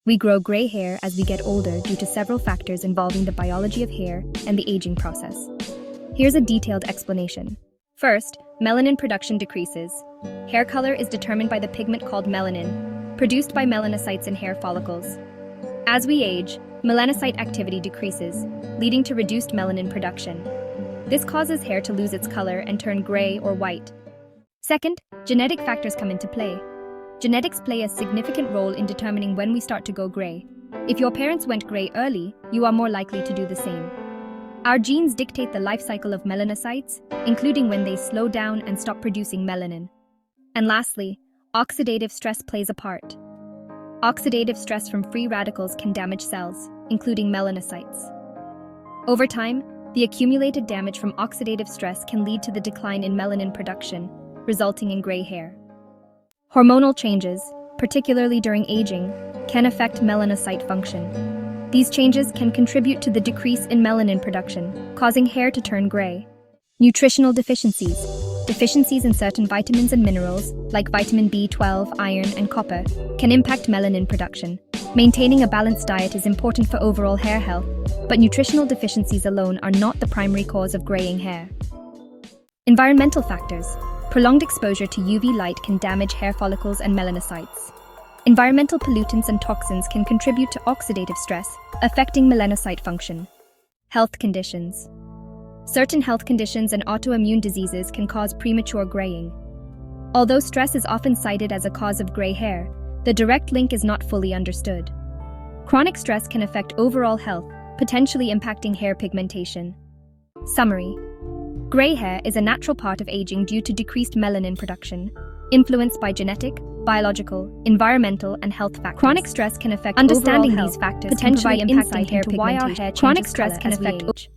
We grow gray hair as we get older due to several factors involving the biology of hair and the aging process. Here's a detailed explanation. First, melanin production decreases. Hair color is determined by the pigment called melanin, produced by melanocytes in hair follicles. As we age, melanocyte activity decreases, leading to reduced melanin production. This causes hair to lose its color and turn gray or white. Second, genetic factors come into play. Genetics play a significant role in determining when we start to go gray. If your parents went gray early, you are more likely to do the same. Our genes dictate the life cycle of melanocytes, including when they slow down and stop producing melanin. And lastly, oxidative stress plays a part. Oxidative stress from free radicals can damage cells, including melanocytes. Over time, the accumulated damage from oxidative stress can lead to the decline in melanin production, resulting in gray hair. Hormonal changes, particularly during aging, can affect melanocyte function. These changes can contribute to the decrease in melanin production, causing hair to turn gray. Nutritional deficiencies. Deficiencies in certain vitamins and minerals, like vitamin B12, iron, and copper, can impact melanin production. Maintaining a balanced diet is important for overall hair health, but nutritional deficiencies alone are not the primary cause of graying hair. Environmental factors. Prolonged exposure to UV light can damage hair follicles and melanocytes. Environmental pollutants and toxins can contribute to oxidative stress, affecting melanocyte function. Health conditions. Certain health conditions and autoimmune diseases can cause premature graying. Although stress is often cited as a cause of gray hair, the direct link is not fully understood. Chronic stress can affect overall health, potentially impacting hair pigmentation. Summary. Gray hair is a natural part of aging due to decreased melanin production, influenced by genetic, biological, environmental, and health factors. Chronic stress can affect Understanding overall these health, factors potentially can provide impacting insight hair into why our pigmentation. hair Chronic changes stress color can as we affect age.